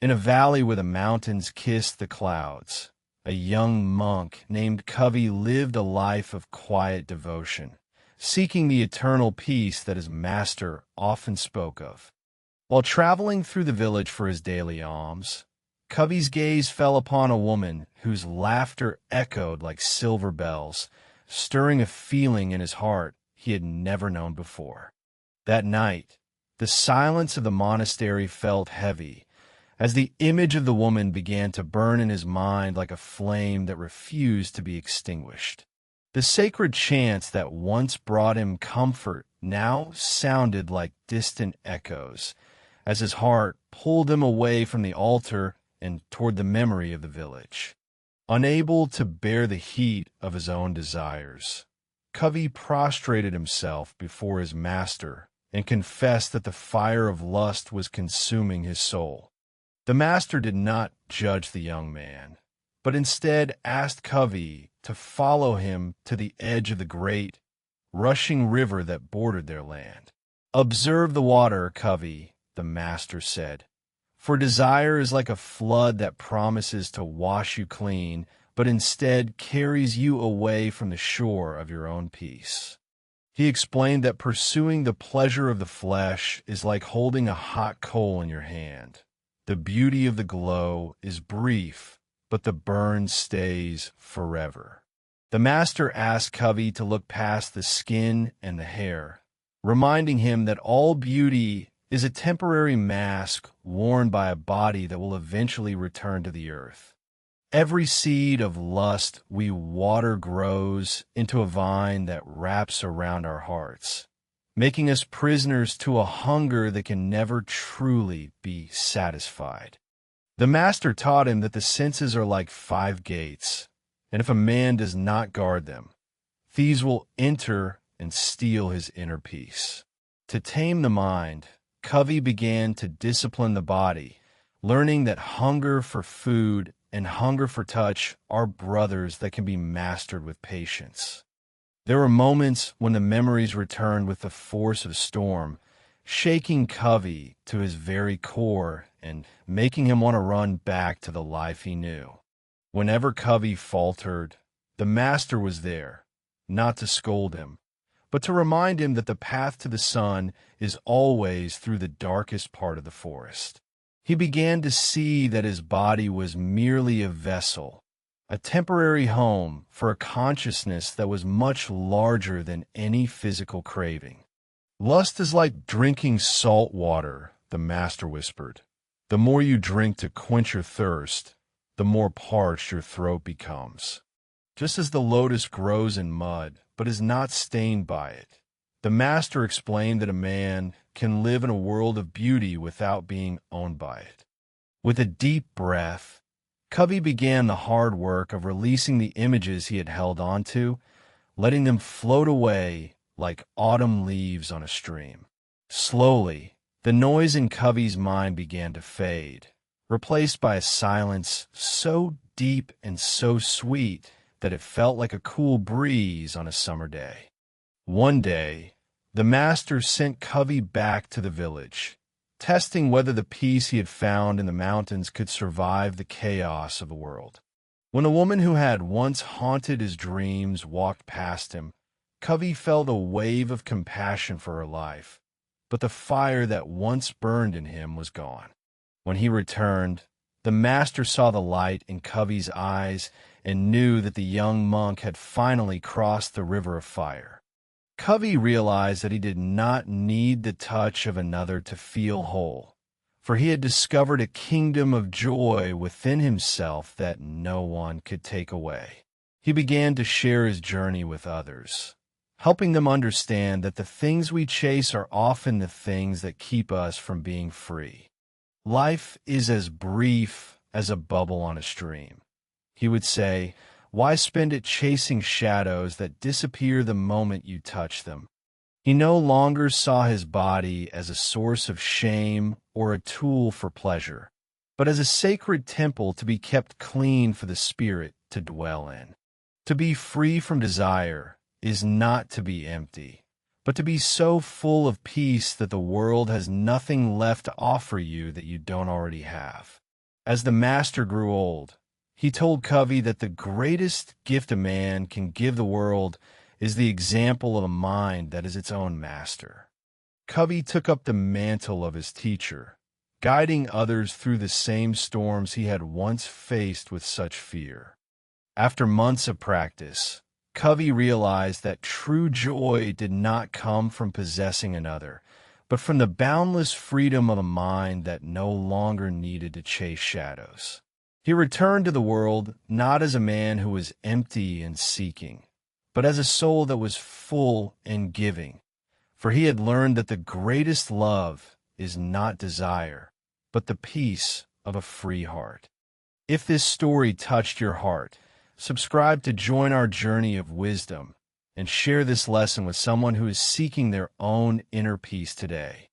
In a valley where the mountains kissed the clouds, a young monk named Kavi lived a life of quiet devotion, seeking the eternal peace that his master often spoke of. While traveling through the village for his daily alms, Kavi's gaze fell upon a woman whose laughter echoed like silver bells, stirring a feeling in his heart he had never known before. That night, the silence of the monastery felt heavy, as the image of the woman began to burn in his mind like a flame that refused to be extinguished. The sacred chants that once brought him comfort now sounded like distant echoes, as his heart pulled him away from the altar and toward the memory of the village. Unable to bear the heat of his own desires, Kavi prostrated himself before his master and confessed that the fire of lust was consuming his soul. The master did not judge the young man, but instead asked Kavi to follow him to the edge of the great, rushing river that bordered their land. "Observe the water, Kavi," the master said, "for desire is like a flood that promises to wash you clean, but instead carries you away from the shore of your own peace." He explained that pursuing the pleasure of the flesh is like holding a hot coal in your hand. The beauty of the glow is brief, but the burn stays forever. The master asked Kavi to look past the skin and the hair, reminding him that all beauty is a temporary mask worn by a body that will eventually return to the earth. Every seed of lust we water grows into a vine that wraps around our hearts, making us prisoners to a hunger that can never truly be satisfied. The master taught him that the senses are like 5 gates, and if a man does not guard them, thieves will enter and steal his inner peace. To tame the mind, Kavi began to discipline the body, learning that hunger for food and hunger for touch are brothers that can be mastered with patience. There were moments when the memories returned with the force of a storm, shaking Kavi to his very core and making him want to run back to the life he knew. Whenever Kavi faltered, the master was there, not to scold him, but to remind him that the path to the sun is always through the darkest part of the forest. He began to see that his body was merely a vessel, a temporary home for a consciousness that was much larger than any physical craving. "Lust is like drinking salt water," the master whispered. "The more you drink to quench your thirst, the more parched your throat becomes. Just as the lotus grows in mud, but is not stained by it." The master explained that a man can live in a world of beauty without being owned by it. With a deep breath, Kavi began the hard work of releasing the images he had held onto, letting them float away like autumn leaves on a stream. Slowly, the noise in Kavi's mind began to fade, replaced by a silence so deep and so sweet that it felt like a cool breeze on a summer day. One day, the master sent Kavi back to the village, testing whether the peace he had found in the mountains could survive the chaos of the world. When a woman who had once haunted his dreams walked past him, Kavi felt a wave of compassion for her life, but the fire that once burned in him was gone. When he returned, the master saw the light in Kavi's eyes and knew that the young monk had finally crossed the river of fire. Kavi realized that he did not need the touch of another to feel whole, for he had discovered a kingdom of joy within himself that no one could take away. He began to share his journey with others, helping them understand that the things we chase are often the things that keep us from being free. Life is as brief as a bubble on a stream. He would say, "Why spend it chasing shadows that disappear the moment you touch them?" He no longer saw his body as a source of shame or a tool for pleasure, but as a sacred temple to be kept clean for the spirit to dwell in. To be free from desire is not to be empty, but to be so full of peace that the world has nothing left to offer you that you don't already have. As the master grew old, he told Kavi that the greatest gift a man can give the world is the example of a mind that is its own master. Kavi took up the mantle of his teacher, guiding others through the same storms he had once faced with such fear. After months of practice, Kavi realized that true joy did not come from possessing another, but from the boundless freedom of a mind that no longer needed to chase shadows. He returned to the world not as a man who was empty and seeking, but as a soul that was full and giving, for he had learned that the greatest love is not desire, but the peace of a free heart. If this story touched your heart, subscribe to join our journey of wisdom and share this lesson with someone who is seeking their own inner peace today.